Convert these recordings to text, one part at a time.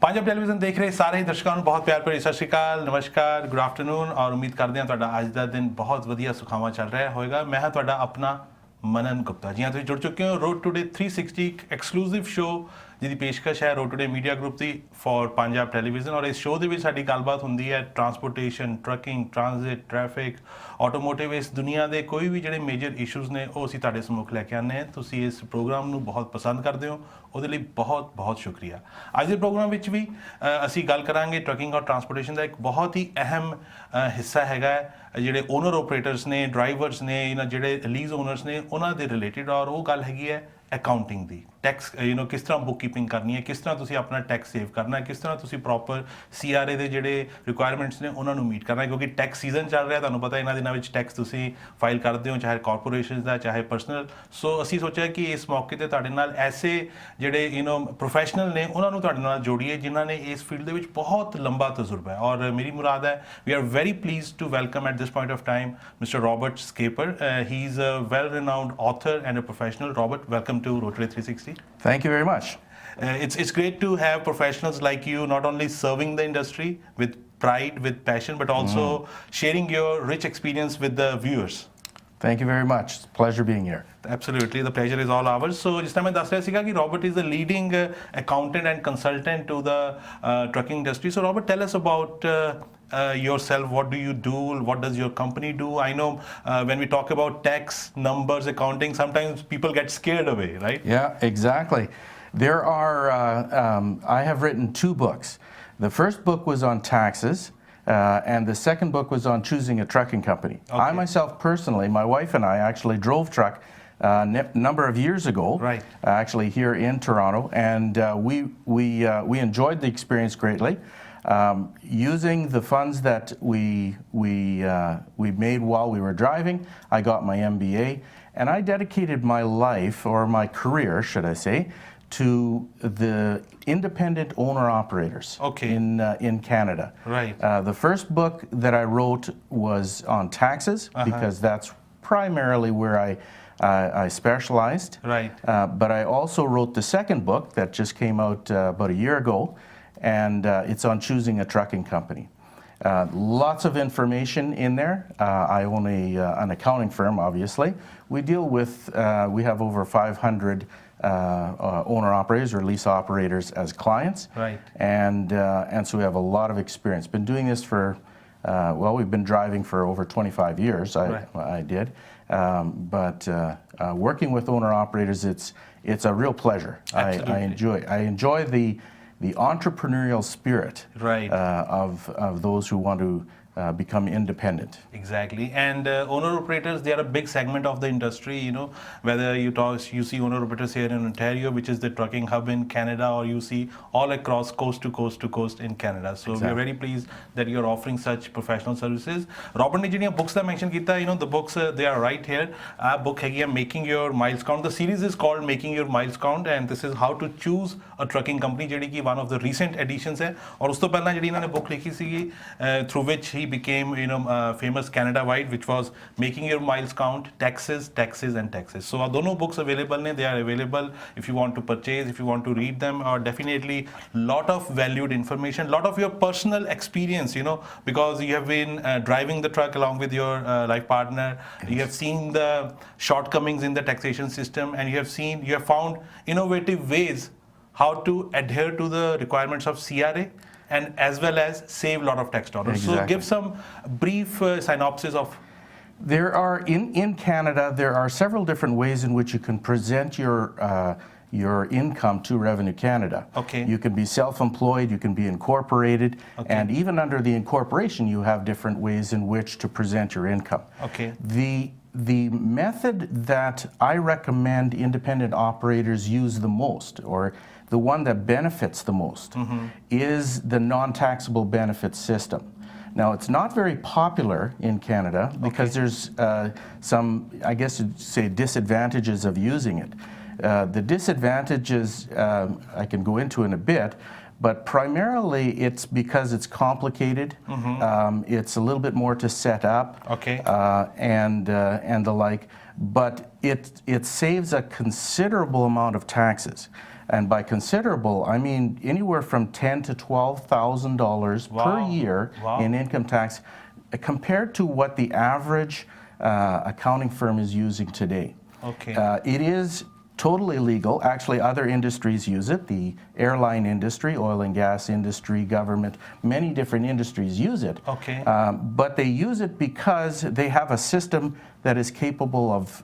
Punjab television देख रहे सारे ही दर्शकों ਨੂੰ ਬਹੁਤ ਪਿਆਰ ਭਰੀ ਸਤਿ ਸ਼੍ਰੀ ਅਕਾਲ ਨਮਸਕਾਰ ਗੁੱਡ ਆਫਟਰਨੂਨ ਔਰ ਉਮੀਦ ਕਰਦੇ ਹਾਂ ਤੁਹਾਡਾ ਅੱਜ ਦਾ ਦਿਨ ਬਹੁਤ ਵਧੀਆ ਸੁਖਾਵਾਂ ਚੱਲ ਰਿਹਾ ਹੋਵੇਗਾ ਮੈਂ ਹਾਂ ਤੁਹਾਡਾ ਆਪਣਾ ਮਨਨ ਗੁਪਤਾ ਜੀ ਹਾਂ ਤੁਸੀਂ ਜੁੜ ਚੁੱਕੇ ਹੋ ਰੋਡ ਟੂਡੇ 360 ਇੱਕ ਐਕਸਕਲੂਸਿਵ ਸ਼ੋਅ ਜਿਹਦੀ ਪੇਸ਼ਕਸ਼ ਹੈ road today media group the for Punjab television ਔਰ ਇਸ ਸ਼ੋਅ ਦੇ ਵਿੱਚ ਸਾਡੀ ਗੱਲਬਾਤ ਹੁੰਦੀ ਹੈ transportation trucking transit traffic automotive ਇਸ ਦੁਨੀਆ ਦੇ ਕੋਈ ਵੀ ਜਿਹੜੇ ਮੇਜਰ ਇਸ਼ੂਜ਼ ਨੇ ਉਹ ਅਸੀਂ ਤੁਹਾਡੇ ਸਮੁਖ ਲੈ ਕੇ ਆਉਂਦੇ ਹਾਂ ਤੁਸੀਂ ਇਸ ਪ੍ਰੋਗਰਾਮ ਨੂੰ ਬਹੁਤ ਪਸੰਦ ਕਰਦੇ ਹੋ ਉਹਦੇ ਲਈ ਬਹੁਤ ਬਹੁਤ ਸ਼ੁਕਰੀਆ ਅੱਜ ਦੇ ਪ੍ਰੋਗਰਾਮ ਵਿੱਚ ਵੀ ਅਸੀਂ ਗੱਲ ਕਰਾਂਗੇ ਟਰੱਕਿੰਗ ਔਰ ਟਰਾਂਸਪੋਰਟੇਸ਼ਨ ਦਾ ਇੱਕ ਬਹੁਤ ਹੀ ਅਹਿਮ ਹਿੱਸਾ ਹੈਗਾ ਜਿਹੜੇ ਓਨਰ ਆਪਰੇਟਰਸ ਨੇ ਡਰਾਈਵਰਸ ਨੇ ਇਹਨਾਂ ਜਿਹੜੇ ਲੀਜ਼ ਓਨਰਸ ਨੇ ਉਹਨਾਂ ਦੇ ਰਿਲੇਟਿਡ ਔਰ ਉਹ ਗੱਲ ਹੈਗੀ ਹੈ ਅਕਾਊਂਟਿੰਗ ਦੀ ਟੈਕਸ ਕਿਸ ਤਰ੍ਹਾਂ ਬੁੱਕ ਕੀਪਿੰਗ ਕਰਨੀ ਹੈ ਕਿਸ ਤਰ੍ਹਾਂ ਤੁਸੀਂ ਆਪਣਾ ਟੈਕਸ ਸੇਵ ਕਰਨਾ ਹੈ ਕਿਸ ਤਰ੍ਹਾਂ ਤੁਸੀਂ ਪ੍ਰੋਪਰ CRA ਦੇ ਜਿਹੜੇ ਰਿਕੁਆਇਰਮੈਂਟਸ ਨੇ ਉਹਨਾਂ ਨੂੰ ਮੀਟ ਕਰਨਾ ਹੈ ਕਿਉਂਕਿ ਟੈਕਸ ਸੀਜ਼ਨ ਚੱਲ ਰਿਹਾ ਤੁਹਾਨੂੰ ਪਤਾ ਇਹਨਾਂ ਦਿਨਾਂ ਵਿੱਚ ਟੈਕਸ ਤੁਸੀਂ ਫਾਈਲ ਕਰਦੇ ਹੋ ਚਾਹੇ ਕਾਰਪੋਰੇਸ਼ਨ ਦਾ ਚਾਹੇ ਪਰਸਨਲ ਸੋ ਅਸੀਂ ਸੋਚਿਆ ਕਿ ਇਸ ਮੌਕੇ ਤੇ ਤੁਹਾਡੇ ਨਾਲ ਐਸੇ ਜਿਹੜੇ ਪ੍ਰੋਫੈਸ਼ਨਲ ਨੇ ਉਹਨਾਂ ਨੂੰ ਤੁਹਾਡੇ ਨਾਲ ਜੋੜੀਏ ਜਿਨ੍ਹਾਂ ਨੇ ਇਸ ਫੀਲਡ ਦੇ ਵਿੱਚ ਬਹੁਤ ਲੰਬਾ ਤਜਰਬਾ ਹੈ ਔਰ ਮੇਰੀ ਮੁਰਾਦ ਹੈ we are very pleased to welcome at this point of time mister Robert Skepper he is a well renowned author and a professional. Robert, welcome to Rotary 360. Thank you very much. It's great to have professionals like you not only serving the industry with pride, with passion, but also sharing your rich experience with the viewers. Thank you very much. It's a pleasure being here. Absolutely, the pleasure is all ours. So, just मैं दस रहा सीगा कि Robert is the leading accountant and consultant to the trucking industry. So, Robert, tell us about yourself. What do you do? What does your company do? I know when we talk about tax, numbers, accounting, sometimes people get scared away, right? Yeah, exactly. There are, I have written 2 books. The first book was on taxes. And the second book was on choosing a trucking company. Okay. I myself personally, my wife and I actually drove truck a number of years ago, right? Actually here in Toronto, and we enjoyed the experience greatly. Using the funds that we made while we were driving, I got my MBA, and I dedicated my life, or my career, should I say, to the independent owner-operators in Canada. Right. The first book that I wrote was on taxes, because that's primarily where I specialized. Right. But I also wrote the second book that just came out about a year ago, and it's on choosing a trucking company. Lots of information in there. I own an accounting firm, obviously. We deal with, we have over 500 owner operators or lease operators as clients. Right. And so we have a lot of experience. Been doing this for, we've been driving for over 25 years. I did. But working with owner operators, it's a real pleasure. I enjoy the entrepreneurial spirit, right, of those who want to become independent. Exactly. And owner operators, they are a big segment of the industry, whether you see owner operators here in Ontario, which is the trucking hub in Canada, or you see all across coast to coast in Canada. So we are very pleased that you are offering such professional services. Robert ne ਜਿਹੜੀਆਂ books ਦਾ mention ਕੀਤਾ, the books, they are right here. Book ਹੈਗੀ ਹੈ Making Your Miles Count. The series is called Making Your Miles Count, and this is how to choose a trucking company, ਜਿਹੜੀ ਕਿ one of the recent editions ਹੈ. ਔਰ ਉਸ ਤੋਂ ਪਹਿਲਾਂ ਜਿਹੜੀ ਇਹਨਾਂ ਨੇ book ਲਿਖੀ ਸੀਗੀ, through which he became famous Canada-wide, which was Making Your Miles Count, Taxes and Taxes. So dono books available ne, they are available if you want to purchase, if you want to read them, or definitely lot of valued information, lot of your personal experience, because you have been driving the truck along with your life partner. You have seen the shortcomings in the taxation system, and you have found innovative ways how to adhere to the requirements of CRA and as well as save a lot of tax dollars. Exactly. So give some brief synopsis of. There are, in Canada, there are several different ways in which you can present your income to Revenue Canada. Okay. You can be self-employed, you can be incorporated, and even under the incorporation you have different ways in which to present your income. Okay. The method that I recommend independent operators use the most, or the one that benefits the most, is the non-taxable benefits system. Now, it's not very popular in Canada because there's some, I guess you'd say, disadvantages of using it. The disadvantages I can go into in a bit, but primarily it's because it's complicated. It's a little bit more to set up, and the like. But it saves a considerable amount of taxes. And by considerable, I mean anywhere from $10,000 to $12,000 per year in income tax, compared to what the average accounting firm is using today. Okay. It is totally legal. Actually, other industries use it. The airline industry, oil and gas industry, government, many different industries use it. Okay. But they use it because they have a system that is capable of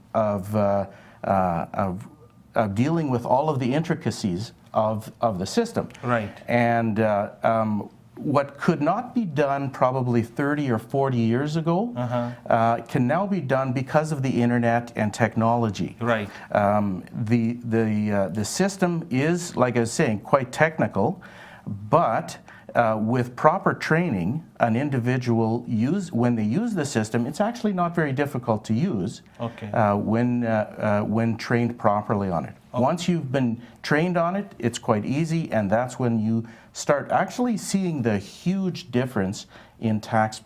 dealing with all of the intricacies of the system. Right. And what could not be done probably 30 or 40 years ago can now be done because of the internet and technology. Right. The system is, like I was saying, quite technical, but with proper training, an individual when they use the system, it's actually not very difficult to use. Okay. When trained properly on it. Okay. Once you've been trained on it, it's quite easy, and that's when you start actually seeing the huge difference in tax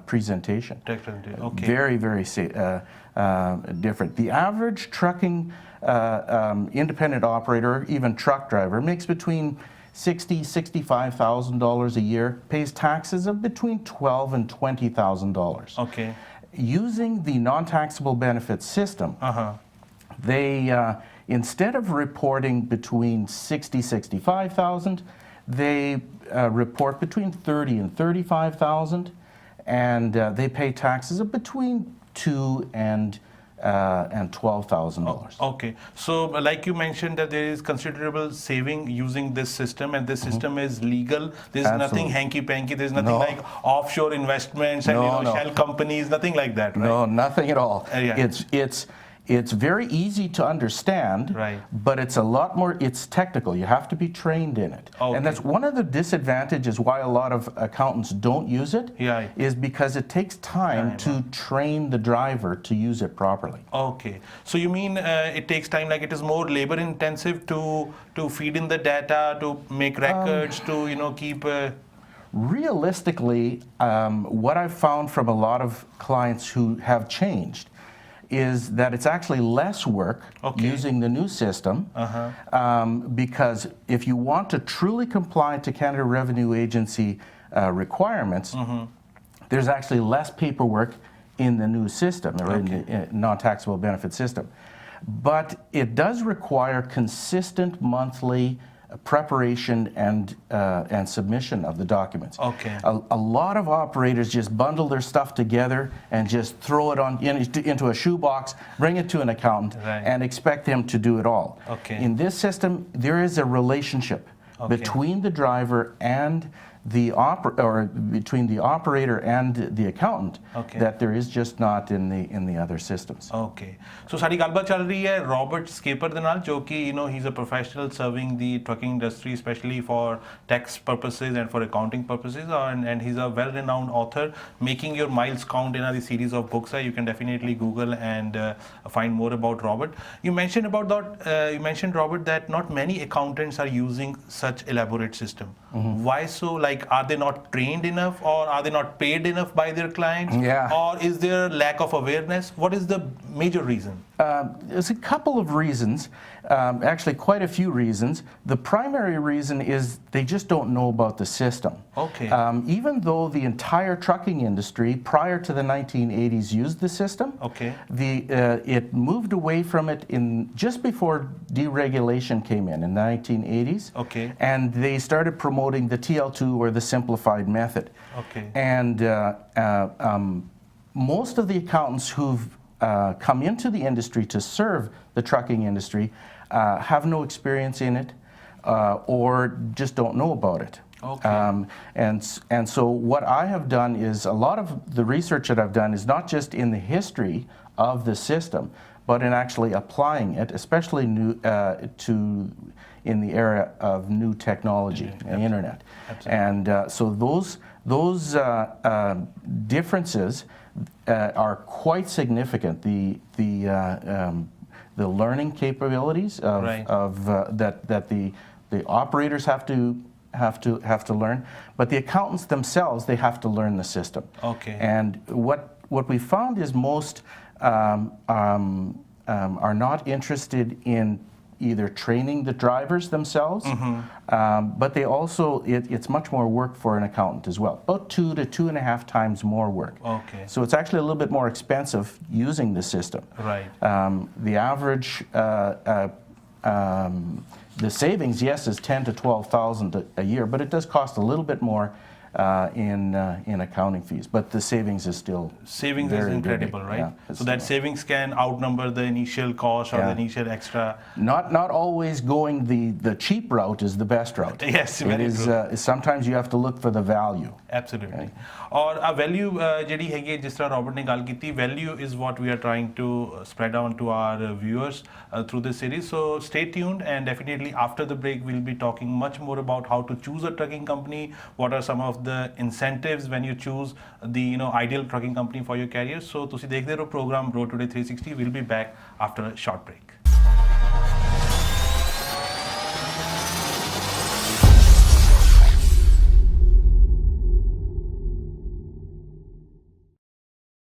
presentation. Okay. Very, very different. The average trucking independent operator, even truck driver, makes between $60,000, $65,000 a year, pays taxes of between $12,000 and $20,000. Okay. Using the non-taxable benefits system, they instead of reporting between $60,000, $65,000, they report between $30,000 and $35,000, and they pay taxes of between $2,000 and $12,000. Okay, so like you mentioned that there is considerable saving using this system, and this system is legal. There's nothing hanky-panky. There's nothing like offshore investments and shell companies, nothing like that, right? No, nothing at all. Yeah. It's very easy to understand, right, but it's a lot more, it's technical. You have to be trained in it. Okay. And that's one of the disadvantages why a lot of accountants don't use it, is because it takes time to train the driver to use it properly. Okay. So you mean it takes time, like it is more labor intensive to feed in the data, to make records, to keep... Realistically, what I've found from a lot of clients who have changed is that it's actually less work using the new system, because if you want to truly comply to Canada Revenue Agency requirements, there's actually less paperwork in the new system, or in the non-taxable benefit system. But it does require consistent monthly preparation and submission of the documents. Okay. A lot of operators just bundle their stuff together and just throw it into a shoebox, bring it to an accountant, and expect them to do it all. Okay. In this system, there is a relationship between the driver and between the operator and the accountant that there is just not in the other systems. Okay. So सारी गलबात चल रही है Robert Scheper ਦੇ ਨਾਲ, जो कि he's a professional serving the trucking industry, especially for tax purposes and for accounting purposes, and he's a well-renowned author, Making Your Miles Count in a series of books. You can definitely Google and find more about Robert. You mentioned about that. You mentioned, Robert, that not many accountants are using such elaborate system. Why so? Like, are they not trained enough, or are they not paid enough by their clients? Yeah. Or is there lack of awareness? What is the major reason? There's a couple of reasons, actually quite a few reasons. The primary reason is they just don't know about the system. Okay. Even though the entire trucking industry prior to the 1980s used the system, it moved away from it just before deregulation came in the 1980s. Okay. And they started promoting the TL2, or the simplified method. Okay. And most of the accountants who've come into the industry to serve the trucking industry have no experience in it, or just don't know about it. Okay. And so what I have done is, a lot of the research that I've done is not just in the history of the system, but in actually applying it, especially in the area of new technology and internet. Absolutely. And so those differences are quite significant. The learning capabilities that the operators have to learn, but the accountants themselves, they have to learn the system. Okay. And what we found is most are not interested in either training the drivers themselves, but they also, it's much more work for an accountant as well. About 2 to 2.5 times more work. Okay. So it's actually a little bit more expensive using the system. Right. The average, the savings, yes, is 10 to 12,000 a year, but it does cost a little bit more in accounting fees. But the savings is still savings is incredible, big. right? Yeah, So that savings can outnumber the initial cost or Yeah. the initial extra. Not always going the cheap route is the best route. Yes, it very is. true. Sometimes you have to look for the value. Absolutely. और a value ਜਿਹੜੀ ਹੈਗੀ ਹੈ, ਜਿਸ ਤਰ੍ਹਾਂ Robert ਨੇ ਗੱਲ ਕੀਤੀ, value is what we are trying to spread on to our viewers through this series. So stay tuned, and definitely after the break we'll be talking much more about how to choose a trucking company, what are some of the incentives when you choose the ideal trucking company for your career. So ਤੁਸੀਂ ਦੇਖਦੇ ਰਹੋ program Road Today 360. We'll be back after a short break.